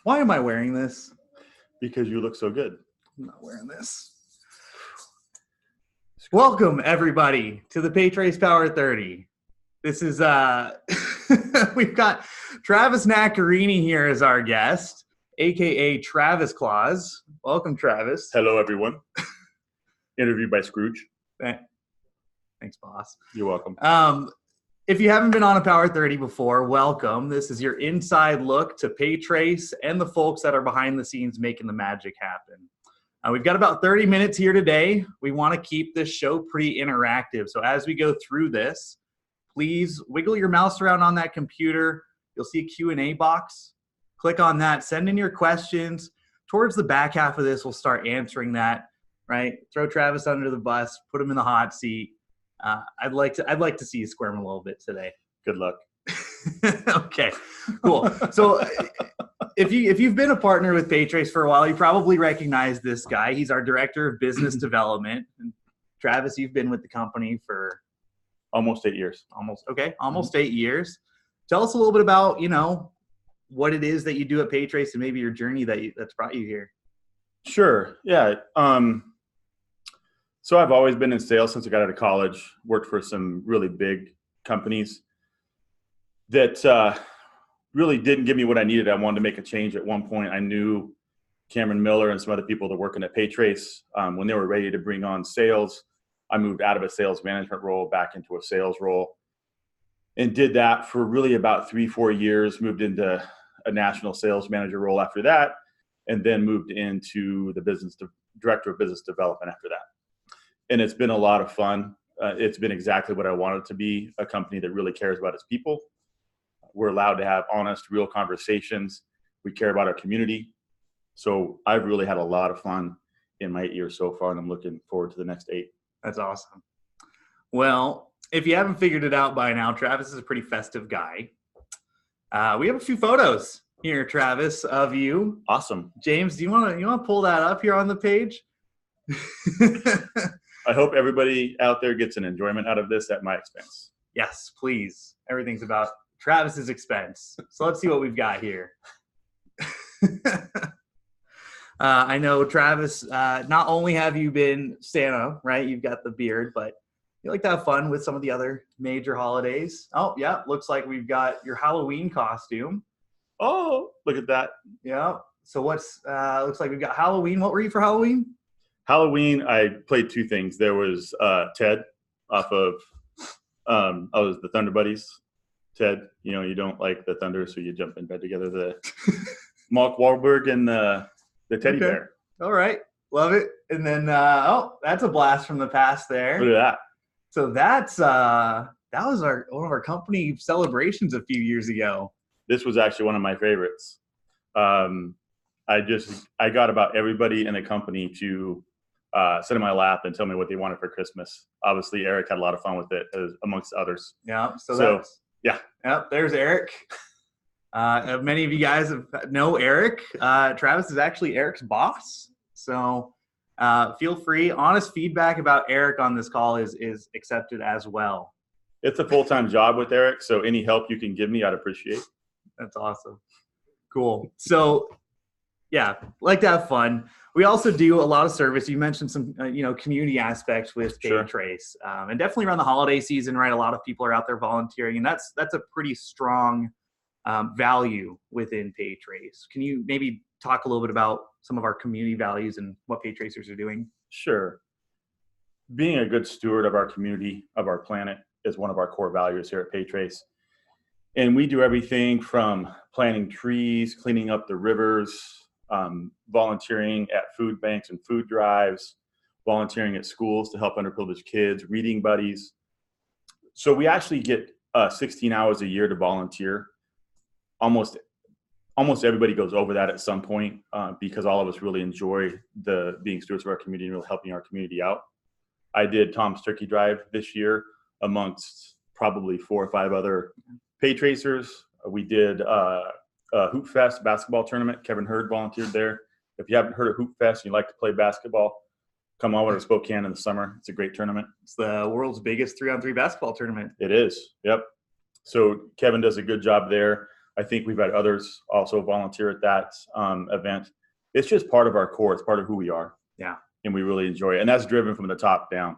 Why am I wearing this? Because you look so good. I'm not wearing this. Welcome, everybody, to the PayTrace Power30. This is, we've got Travis Naccarini here as our guest, a.k.a. Travis Claus. Welcome, Travis. Hello, everyone. Interviewed by Scrooge. Thanks, boss. You're welcome. If you haven't been on a Power30 before, welcome. This is your inside look to PayTrace and the folks that are behind the scenes making the magic happen. We've got about 30 minutes here today. We want to keep this show pretty interactive. So as we go through this, please wiggle your mouse around on that computer. You'll see a Q&A box. Click on that. Send in your questions. Towards the back half of this, we'll start answering that, right? Throw Travis under the bus. Put him in the hot seat. I'd like to see you squirm a little bit today. Good luck. Okay, cool. So if you've been a partner with PayTrace for a while, you probably recognize this guy. He's our director of business development. And Travis, you've been with the company for almost 8 years. Almost 8 years. Tell us a little bit about, what it is that you do at PayTrace and maybe your journey that's brought you here. Sure. Yeah. So I've always been in sales since I got out of college. Worked for some really big companies that really didn't give me what I needed. I wanted to make a change at one point. I knew Cameron Miller and some other people that were working at PayTrace. When they were ready to bring on sales, I moved out of a sales management role back into a sales role and did that for really about 3-4 years, moved into a national sales manager role after that, and then moved into the director of business development after that. And it's been a lot of fun. It's been exactly what I wanted to be, a company that really cares about its people. We're allowed to have honest, real conversations. We care about our community. So I've really had a lot of fun in my 8 years so far, and I'm looking forward to the next 8. That's awesome. Well, if you haven't figured it out by now, Travis is a pretty festive guy. We have a few photos here, Travis, of you. Awesome. James, do you want to pull that up here on the page? I hope everybody out there gets an enjoyment out of this at my expense. Yes, please. Everything's about Travis's expense. So let's see what we've got here. I know, Travis, not only have you been Santa, right? You've got the beard, but you like to have fun with some of the other major holidays. Oh, yeah. Looks like we've got your Halloween costume. Oh, look at that. Yeah. So looks like we've got Halloween. What were you for Halloween? Halloween, I played 2 things. There was Ted off of, I was the Thunder Buddies. Ted, you don't like the Thunder, so you jump in bed together. The Mark Wahlberg and the teddy bear. All right. Love it. And then, that's a blast from the past there. Look at that. So that was one of our company celebrations a few years ago. This was actually one of my favorites. I got about everybody in the company to sit in my lap and tell me what they wanted for Christmas. Obviously, Eric had a lot of fun with it, amongst others. Yeah. There's Eric. Many of you guys know Eric. Travis is actually Eric's boss. So feel free. Honest feedback about Eric on this call is accepted as well. It's a full-time job with Eric, so any help you can give me, I'd appreciate. That's awesome. Cool. So, yeah, like to have fun. We also do a lot of service. You mentioned some, community aspects with PayTrace, and definitely around the holiday season, right? A lot of people are out there volunteering, and that's a pretty strong value within PayTrace. Can you maybe talk a little bit about some of our community values and what PayTracers are doing? Sure. Being a good steward of our community, of our planet, is one of our core values here at PayTrace. And we do everything from planting trees, cleaning up the rivers, volunteering at food banks and food drives, volunteering at schools to help underprivileged kids, reading buddies. So we actually get 16 hours a year to volunteer. Almost everybody goes over that at some point because all of us really enjoy being stewards of our community and really helping our community out. I did Tom's Turkey Drive this year amongst probably 4 or 5 other PayTracers. We did Hoop Fest basketball tournament. Kevin Hurd volunteered there. If you haven't heard of Hoop Fest and you like to play basketball, come over to Spokane in the summer. It's a great tournament. It's the world's biggest 3-on-3 basketball tournament. It is. Yep. So Kevin does a good job there. I think we've had others also volunteer at that event. It's just part of our core. It's part of who we are. Yeah. And we really enjoy it. And that's driven from the top down.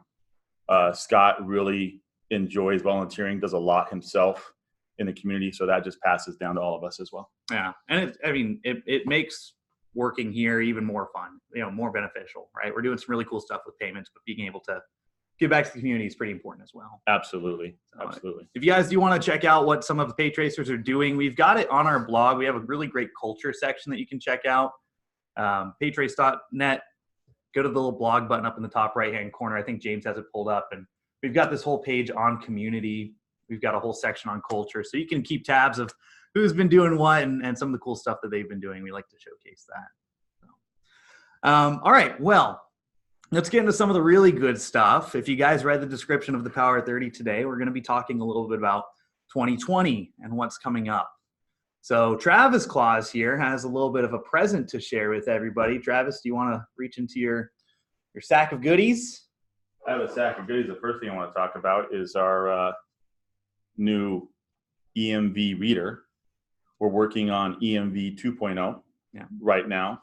Scott really enjoys volunteering, does a lot himself in the community. So that just passes down to all of us as well. Yeah. And it makes working here even more fun, more beneficial, right? We're doing some really cool stuff with payments, but being able to give back to the community is pretty important as well. Absolutely. Absolutely. If you guys do want to check out what some of the PayTracers are doing, we've got it on our blog. We have a really great culture section that you can check out. Paytrace.net. Go to the little blog button up in the top right-hand corner. I think James has it pulled up. And we've got this whole page on community. We've got a whole section on culture. So you can keep tabs of who's been doing what and some of the cool stuff that they've been doing. We like to showcase that. So, all right. Well, let's get into some of the really good stuff. If you guys read the description of the Power30 today, we're going to be talking a little bit about 2020 and what's coming up. So Travis Claus here has a little bit of a present to share with everybody. Travis, do you want to reach into your sack of goodies? I have a sack of goodies. The first thing I want to talk about is our new EMV reader. We're working on EMV 2.0 right now.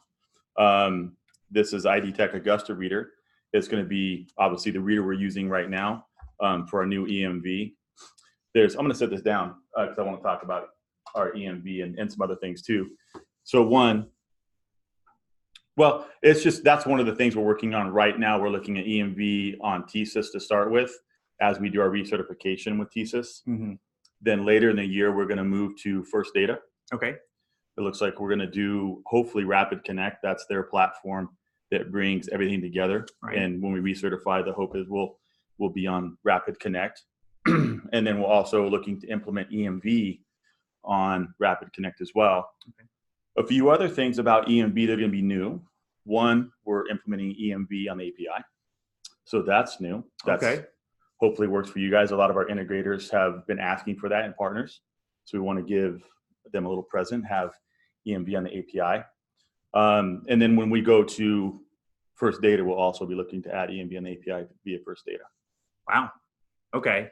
This is ID Tech Augusta reader. It's going to be obviously the reader we're using right now for our new EMV. I'm going to set this down because I want to talk about our EMV and some other things too. So that's one of the things we're working on right now. We're looking at EMV on TSYS to start with as we do our recertification with TSYS. Mm-hmm. Then later in the year, we're going to move to First Data. Okay. It looks like we're going to do hopefully Rapid Connect. That's their platform that brings everything together. Right. And when we recertify, the hope is we'll be on Rapid Connect. And then we're also looking to implement EMV on Rapid Connect as well. Okay. A few other things about EMV that are going to be new. One, we're implementing EMV on the API. So that's new. That's okay. Hopefully works for you guys. A lot of our integrators have been asking for that and partners. So we want to give them a little present, have EMV on the API. And then when we go to First Data, we'll also be looking to add EMV on the API via First Data. Wow. Okay.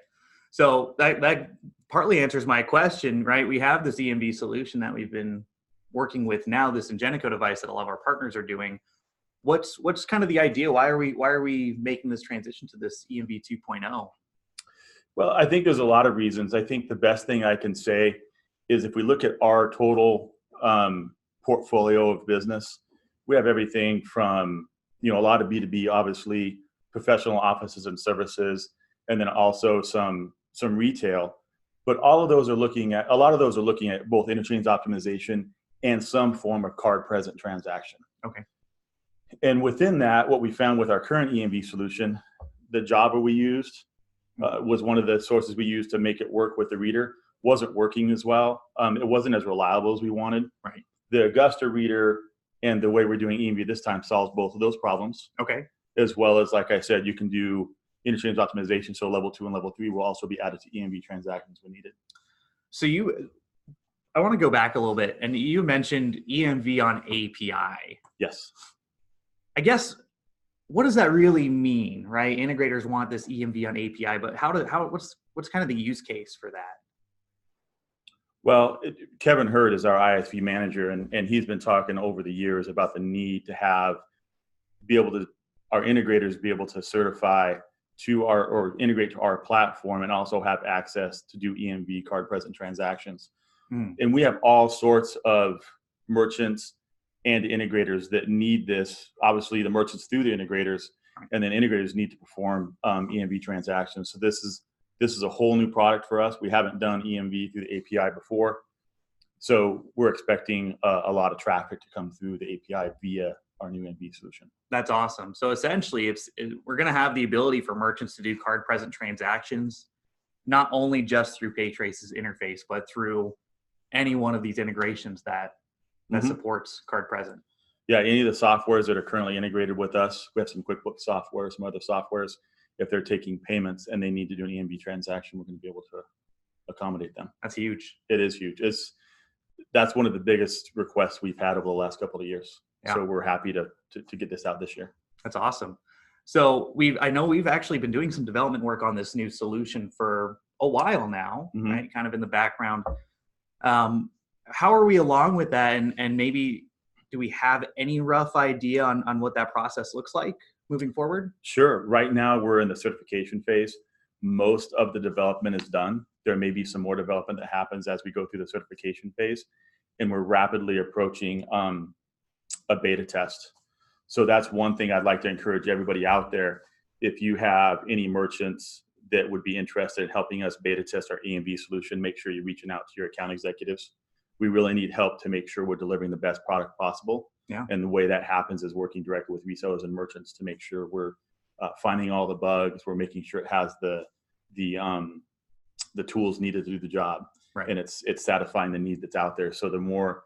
So that partly answers my question, right? We have this EMV solution that we've been working with now, this Ingenico device that a lot of our partners are doing. What's kind of the idea? Why are we making this transition to this EMV 2.0? Well, I think there's a lot of reasons. I think the best thing I can say is if we look at our total portfolio of business, we have everything from, a lot of B2B, obviously, professional offices and services, and then also some retail. But a lot of those are looking at both interchange optimization and some form of card present transaction. Okay. And within that, what we found with our current EMV solution, the Java we used was one of the sources we used to make it work with the reader. Wasn't working as well. It wasn't as reliable as we wanted. Right. The Augusta reader and the way we're doing EMV this time solves both of those problems. Okay. As well as, like I said, you can do interchange optimization. So level 2 and level 3 will also be added to EMV transactions when needed. So I want to go back a little bit, and you mentioned EMV on API. Yes. I guess, what does that really mean, right? Integrators want this EMV on API, but what's kind of the use case for that? Well, Kevin Hurd is our ISV manager, and he's been talking over the years about the need to our integrators be able to certify to or integrate to our platform and also have access to do EMV card present transactions. And we have all sorts of merchants and integrators that need this. Obviously, the merchants through the integrators, and then integrators need to perform EMV transactions. So this is a whole new product for us. We haven't done EMV through the API before. So we're expecting a lot of traffic to come through the API via our new EMV solution. That's awesome. So essentially, we're going to have the ability for merchants to do card present transactions, not only just through PayTrace's interface, but through any one of these integrations that supports card present. Yeah, any of the softwares that are currently integrated with us, we have some QuickBooks software, some other softwares. If they're taking payments and they need to do an EMV transaction, we're going to be able to accommodate them. That's huge. It is huge. That's one of the biggest requests we've had over the last couple of years. Yeah. So we're happy to get this out this year. That's awesome. So I know we've actually been doing some development work on this new solution for a while now, right? Kind of in the background. how are we along with that? And maybe do we have any rough idea on what that process looks like moving forward? Sure. Right now, we're in the certification phase. Most of the development is done. There may be some more development that happens as we go through the certification phase, and we're rapidly approaching a beta test. So that's one thing I'd like to encourage everybody out there. If you have any merchants that would be interested in helping us beta test our EMV solution, make sure you're reaching out to your account executives. We really need help to make sure we're delivering the best product possible. Yeah. And the way that happens is working directly with resellers and merchants to make sure we're finding all the bugs. We're making sure it has the tools needed to do the job, right. And it's satisfying the need that's out there. So the more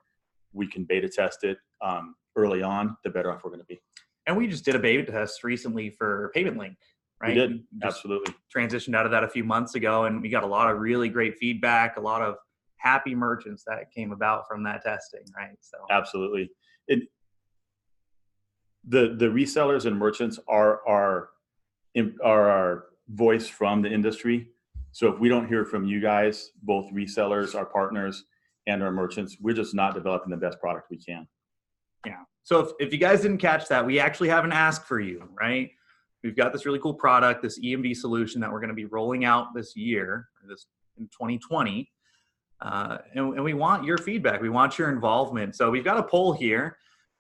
we can beta test it early on, the better off we're going to be. And we just did a beta test recently for Payment Link, right? We did, absolutely. Transitioned out of that a few months ago, and we got a lot of really great feedback, a lot of happy merchants that came about from that testing, right? So absolutely. The resellers and merchants are our voice from the industry. So if we don't hear from you guys, both resellers, our partners, and our merchants, we're just not developing the best product we can. Yeah. So if you guys didn't catch that, we actually have an ask for you, right? We've got this really cool product, this EMV solution that we're going to be rolling out this year, this in 2020. And we want your feedback. We want your involvement. So we've got a poll here.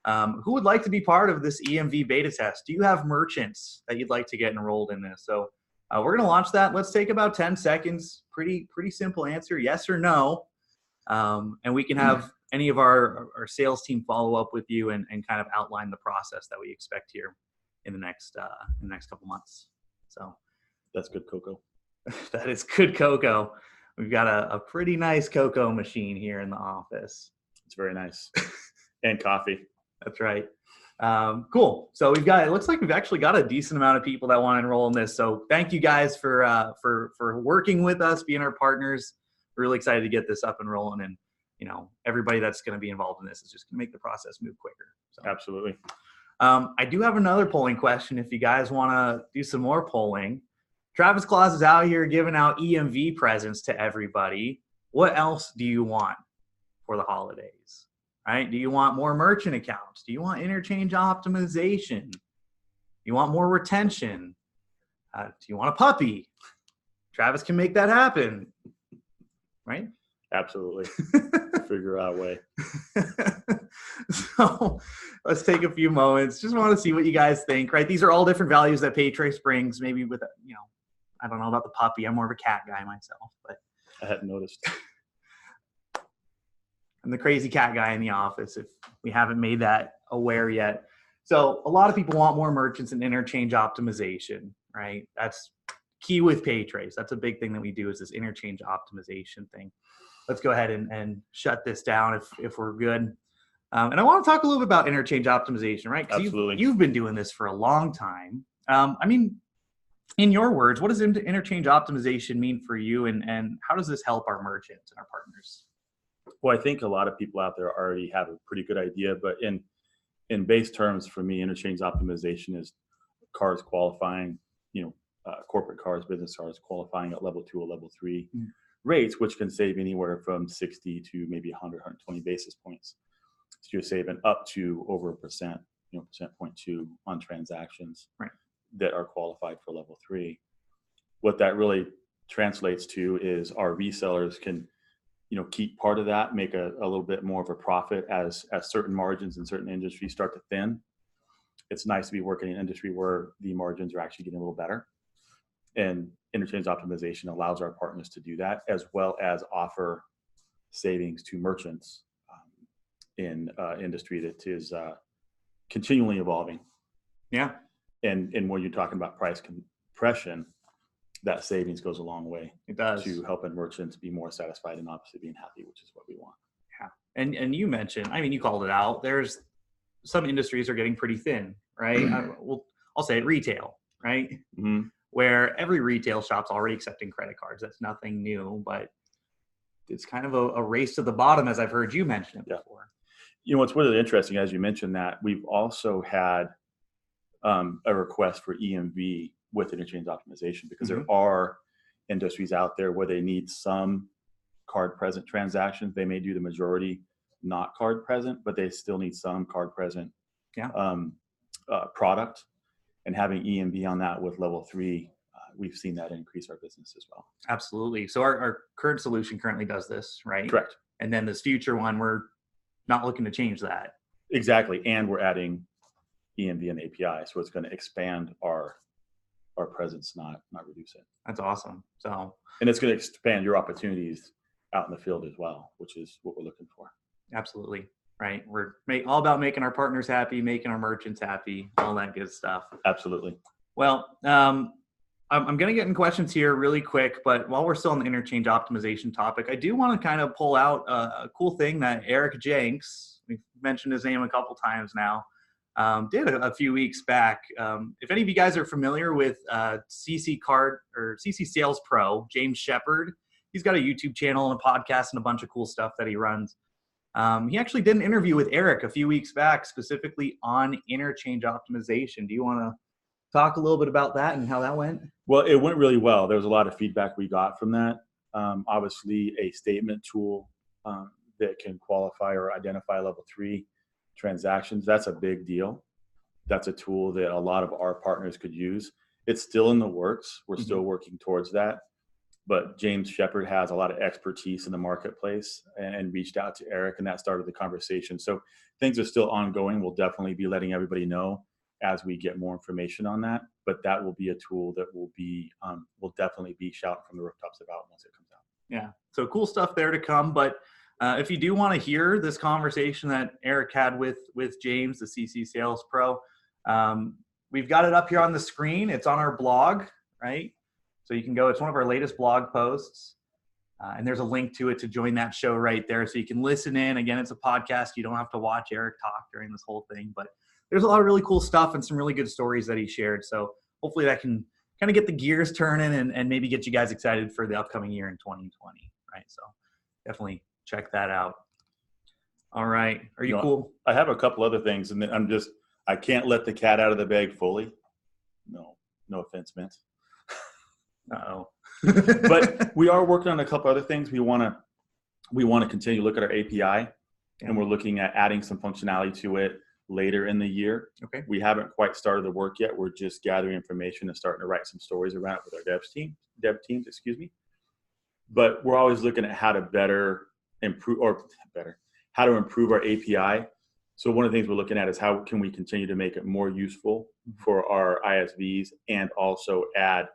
Who would like to be part of this EMV beta test? Do you have merchants that you'd like to get enrolled in this? So we're going to launch that. Let's take about 10 seconds. Pretty simple answer, yes or no. And we can have any of our sales team follow up with you and kind of outline the process that we expect here in the next couple months. So that's good cocoa. That is good cocoa. We've got a pretty nice cocoa machine here in the office. It's very nice. And coffee. That's right. Cool. So it looks like we've actually got a decent amount of people that want to enroll in this. So thank you guys for working with us, being our partners. We're really excited to get this up and rolling, and everybody that's going to be involved in this is just going to make the process move quicker. So, absolutely. I do have another polling question. If you guys want to do some more polling, Travis Claus is out here giving out EMV presents to everybody. What else do you want for the holidays? Right? Do you want more merchant accounts? Do you want interchange optimization? Do you want more retention? Do you want a puppy? Travis can make that happen. Right? Absolutely. Figure out a way. So let's take a few moments. Just want to see what you guys think, right? These are all different values that PayTrace brings. Maybe with, I don't know about the puppy. I'm more of a cat guy myself, but I hadn't noticed. I'm the crazy cat guy in the office, if we haven't made that aware yet. So a lot of people want more merchants and interchange optimization, right? That's key with PayTrace. That's a big thing that we do, is this interchange optimization thing. Let's go ahead and shut this down if we're good. And I want to talk a little bit about interchange optimization, right? Absolutely. You've been doing this for a long time. In your words, what does interchange optimization mean for you, and how does this help our merchants and our partners? Well, I think a lot of people out there already have a pretty good idea, but in base terms, for me, interchange optimization is cars qualifying, corporate cars, business cars qualifying at level 2 or level 3 rates, which can save anywhere from 60 to maybe 100, 120 basis points. So you're saving up to over 1%, 0.2 on transactions that are qualified for level 3. What that really translates to is our resellers can keep part of that, make a little bit more of a profit as certain margins in certain industries start to thin. It's nice to be working in an industry where the margins are actually getting a little better. And interchange optimization allows our partners to do that, as well as offer savings to merchants in industry that is continually evolving. Yeah. And when you're talking about price compression, that savings goes a long way. It does. To helping merchants be more satisfied and obviously being happy, which is what we want. Yeah. And you mentioned, you called it out. There's some industries are getting pretty thin, right? I'll say it, retail, right? Mm-hmm. Where every retail shop's already accepting credit cards. That's nothing new, but it's kind of a race to the bottom, as I've heard you mention it before. What's really interesting, as you mentioned that, we've also had a request for EMV with interchange optimization, because there are industries out there where they need some card present transactions. They may do the majority not card present, but they still need some card present product. And having EMV on that with level 3, we've seen that increase our business as well. Absolutely. So our current solution currently does this, right? Correct. And then this future one, we're not looking to change that. Exactly. And we're adding EMV and API. So it's going to expand our presence, not reduce it. That's awesome. So, and it's going to expand your opportunities out in the field as well, which is what we're looking for. Absolutely. Right. We're all about making our partners happy, making our merchants happy, all that good stuff. Absolutely. Well, I'm going to get in questions here really quick, but while we're still on the interchange optimization topic, I do want to kind of pull out a cool thing that Eric Jenks, we've mentioned his name a couple times now, did a few weeks back. If any of you guys are familiar with CC Card or CC Sales Pro, James Shepard, he's got a YouTube channel and a podcast and a bunch of cool stuff that he runs. He actually did an interview with Eric a few weeks back, specifically on interchange optimization. Do you want to talk a little bit about that and how that went? Well, it went really well. There was a lot of feedback we got from that. Obviously, a statement tool that can qualify or identify level 3 transactions, that's a big deal. That's a tool that a lot of our partners could use. It's still in the works. We're still working towards that. But James Shepard has a lot of expertise in the marketplace and reached out to Eric, and that started the conversation. So things are still ongoing. We'll definitely be letting everybody know as we get more information on that. But that will be a tool that will be, we'll definitely be shouting from the rooftops about once it comes out. Yeah. So cool stuff there to come. But if you do want to hear this conversation that Eric had with James, the CC Sales Pro, we've got it up here on the screen. It's on our blog, right? So you can go, it's one of our latest blog posts. And there's a link to it to join that show right there. So you can listen in. Again, it's a podcast. You don't have to watch Eric talk during this whole thing. But there's a lot of really cool stuff and some really good stories that he shared. So hopefully that can kind of get the gears turning and maybe get you guys excited for the upcoming year in 2020, right? So definitely check that out. All right. Are you cool? I have a couple other things, and then I can't let the cat out of the bag fully. No offense meant. Uh-oh. But we are working on a couple other things. We want to continue to look at our API, and we're looking at adding some functionality to it later in the year. Okay. We haven't quite started the work yet. We're just gathering information and starting to write some stories around it with our dev teams, excuse me. But we're always looking at how to improve our API. So one of the things we're looking at is how can we continue to make it more useful for our ISVs and also add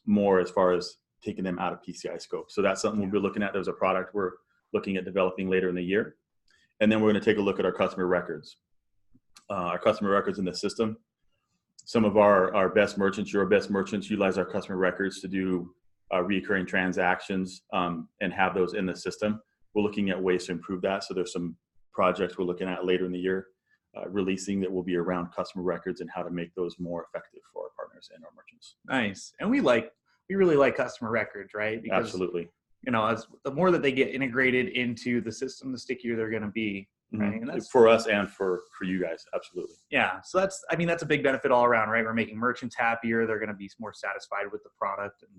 more as far as taking them out of PCI scope. So that's something we'll be looking at. There's a product we're looking at developing later in the year. And then we're going to take a look at our customer records. Our customer records in the system. Some of our best merchants, your best merchants, utilize our customer records to do recurring transactions and have those in the system. We're looking at ways to improve that. So there's some projects we're looking at later in the year releasing that will be around customer records and how to make those more effective for our partners and our merchants. Nice. And we really like customer records, right? Because, absolutely. As the more that they get integrated into the system, the stickier they're going to be. Right. And that's for us and for you guys. Absolutely. Yeah. So that's a big benefit all around, right? We're making merchants happier. They're going to be more satisfied with the product, and,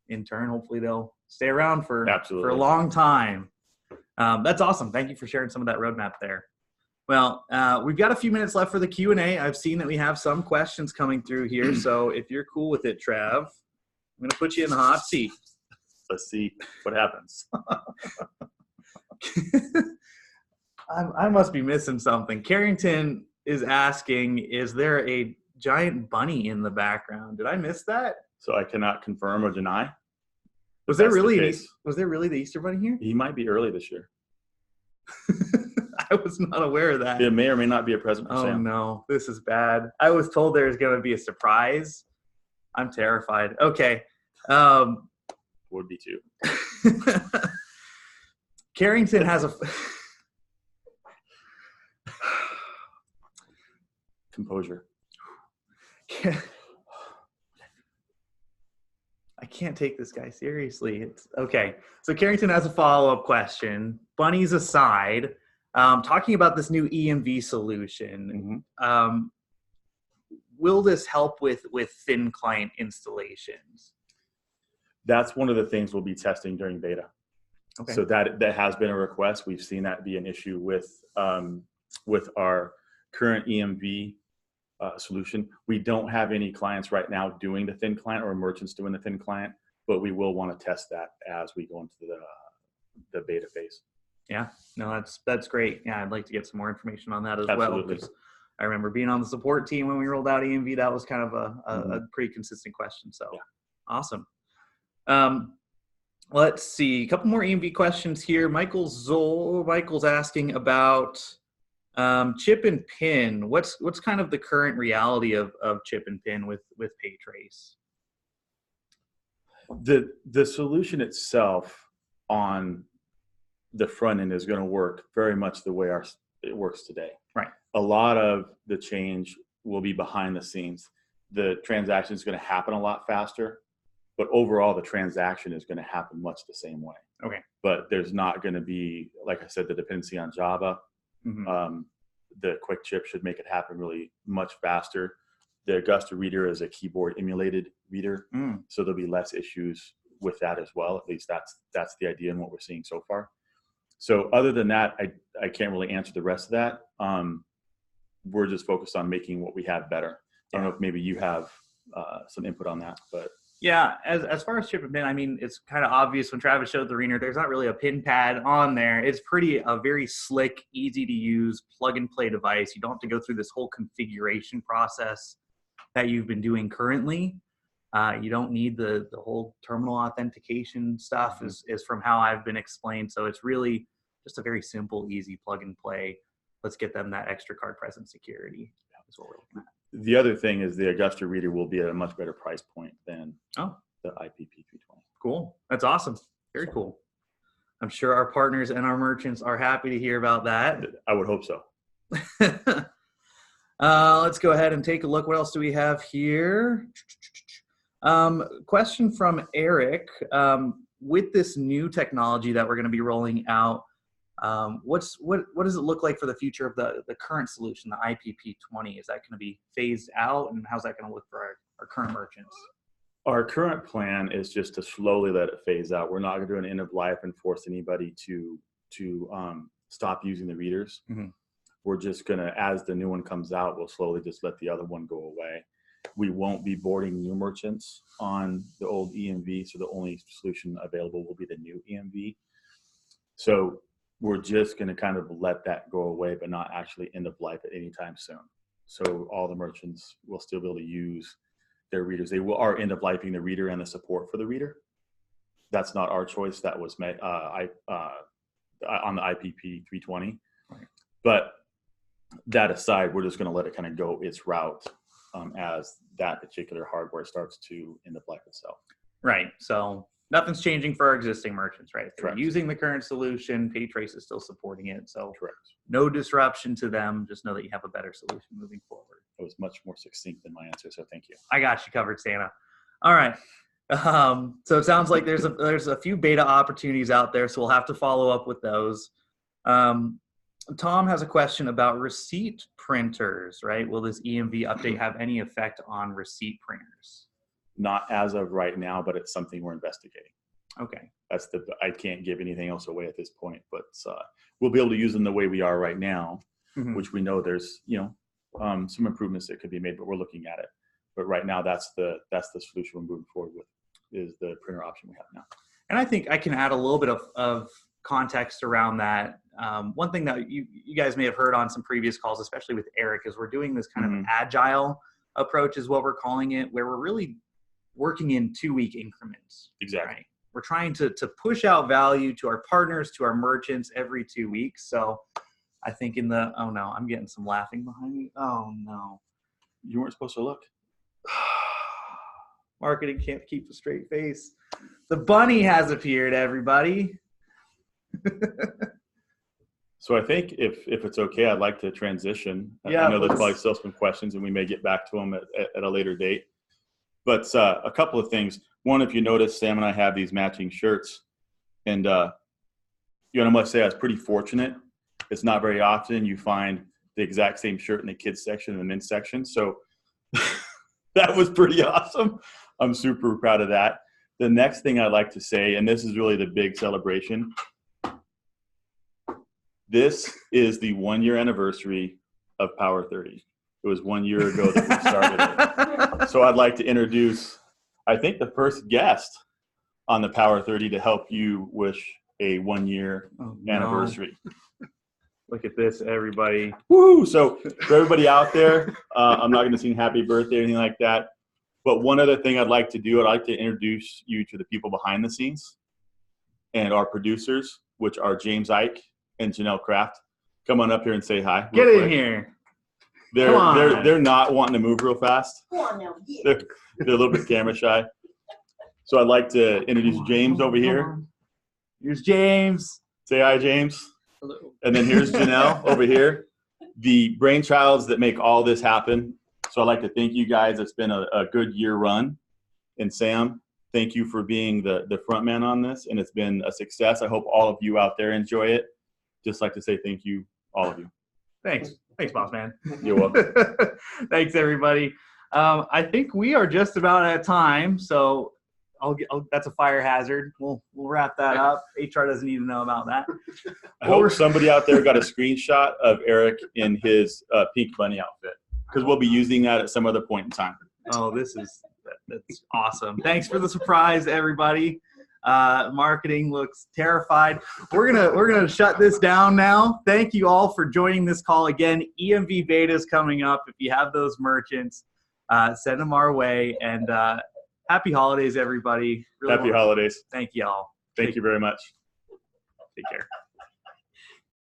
in turn, hopefully they'll stay around for a long time. That's awesome. Thank you for sharing some of that roadmap there. Well, we've got a few minutes left for the Q&A. I've seen that we have some questions coming through here. So if you're cool with it, Trav, I'm going to put you in the hot seat. Let's see what happens. I must be missing something. Carrington is asking, is there a giant bunny in the background? Did I miss that? So I cannot confirm or deny. Was there really the Easter bunny here? He might be early this year. I was not aware of that. It may or may not be a present for Sam. Oh no, this is bad. I was told there's going to be a surprise. I'm terrified. Okay. Would be too. Carrington has a composure. I can't take this guy seriously. It's okay. So Carrington has a follow-up question. Bunnies aside, talking about this new EMV solution, will this help with thin client installations? That's one of the things we'll be testing during beta. Okay. So that has been a request. We've seen that be an issue with our current EMV solution. We don't have any clients right now doing the thin client or merchants doing the thin client, but we will want to test that as we go into the beta phase. Yeah, no, that's great. Yeah, I'd like to get some more information on that as Absolutely. well. 'Cause I remember being on the support team when we rolled out EMV. That was kind of a pretty consistent question. So yeah. Awesome. Let's see, a couple more EMV questions here. Michael's asking about chip and pin. What's kind of the current reality of chip and pin with PayTrace? The solution itself on the front end is going to work very much the way it works today. Right. A lot of the change will be behind the scenes. The transaction is going to happen a lot faster, but overall the transaction is going to happen much the same way. Okay. But there's not going to be, like I said, the dependency on Java. Mm-hmm. The quick chip should make it happen really much faster. The Augusta reader is a keyboard emulated reader, so there'll be less issues with that as well. At least that's the idea and what we're seeing so far. So other than that, I can't really answer the rest of that. We're just focused on making what we have better. I don't know if maybe you have some input on that, but yeah, as far as chip and pin, I mean, it's kind of obvious when Travis showed the reader, there's not really a pin pad on there. It's a very slick, easy to use, plug and play device. You don't have to go through this whole configuration process that you've been doing currently. You don't need the whole terminal authentication stuff is from how I've been explained. So it's really just a very simple, easy plug and play. Let's get them that extra card present security. That's what we're looking at. The other thing is the Augusta reader will be at a much better price point than the IPP320. Cool. That's awesome. Very cool. I'm sure our partners and our merchants are happy to hear about that. I would hope so. Let's go ahead and take a look. What else do we have here? Question from Eric. With this new technology that we're going to be rolling out, what does it look like for the future of the current solution, the IPP20? Is that going to be phased out, and how's that going to look for our current merchants? Our current plan is just to slowly let it phase out. We're not going to do an end of life and force anybody to stop using the readers. Mm-hmm. We're just going to, as the new one comes out, we'll slowly just let the other one go away. We won't be boarding new merchants on the old EMV, so the only solution available will be the new EMV. So we're just going to kind of let that go away, but not actually end of life at any time soon. So all the merchants will still be able to use their readers. They are end of lifing the reader and the support for the reader. That's not our choice. That was made on the IPP320. Right. But that aside, we're just going to let it kind of go its route as that particular hardware starts to end of life itself. Right. So nothing's changing for our existing merchants, right? If they're Correct. using the current solution, PayTrace is still supporting it. So Correct. No disruption to them. Just know that you have a better solution moving forward. It was much more succinct than my answer, so thank you. I got you covered, Santa. All right. So it sounds like there's a few beta opportunities out there, so we'll have to follow up with those. Tom has a question about receipt printers, right? Will this EMV update have any effect on receipt printers? Not as of right now, but it's something we're investigating. Okay. I can't give anything else away at this point, but we'll be able to use them the way we are right now, which we know there's some improvements that could be made, but we're looking at it. But right now, that's the solution we're moving forward with, is the printer option we have now. And I think I can add a little bit of context around that. One thing that you guys may have heard on some previous calls, especially with Eric, is we're doing this kind of agile approach is what we're calling it, where we're really working in 2-week increments. Exactly. Right? We're trying to push out value to our partners, to our merchants every 2 weeks. So I think oh no, I'm getting some laughing behind me. Oh no. You weren't supposed to look. Marketing can't keep a straight face. The bunny has appeared, everybody. So I think if it's okay, I'd like to transition. Yeah, I know there's probably still some questions, and we may get back to them at a later date. But a couple of things. One, if you notice, Sam and I have these matching shirts. And I must say I was pretty fortunate. It's not very often you find the exact same shirt in the kids section and the men's section. So that was pretty awesome. I'm super proud of that. The next thing I'd like to say, and this is really the big celebration, this is the 1-year anniversary of Power30. It was 1 year ago that we started it. So I'd like to introduce, I think, the first guest on the Power30 to help you wish a 1-year anniversary. Look at this, everybody. Woo! So for everybody out there, I'm not going to sing happy birthday or anything like that. But one other thing I'd like to do, I'd like to introduce you to the people behind the scenes and our producers, which are James Ike and Janelle Kraft. Come on up here and say hi. Get in here. They're not wanting to move real fast. Come on now. They're a little bit camera shy. So I'd like to introduce James over here. Here's James. Say hi, James. Hello. And then here's Janelle over here. The brainchilds that make all this happen. So I'd like to thank you guys. It's been a good year run. And Sam, thank you for being the front man on this. And it's been a success. I hope all of you out there enjoy it. Just like to say thank you, all of you. Thanks, boss man. You're welcome. Thanks, everybody. I think we are just about at time. So that's a fire hazard. We'll wrap that up. HR doesn't need to know about that. I hope somebody out there got a screenshot of Eric in his pink bunny outfit, because we'll be using that at some other point in time. Oh, that's awesome. Thanks for the surprise, everybody. Marketing looks terrified. We're gonna shut this down now. Thank you all for joining this call again. EMV beta is coming up. If you have those merchants, send them our way. And happy holidays, everybody. Happy holidays. Thank you all. Thank you very much. Take care.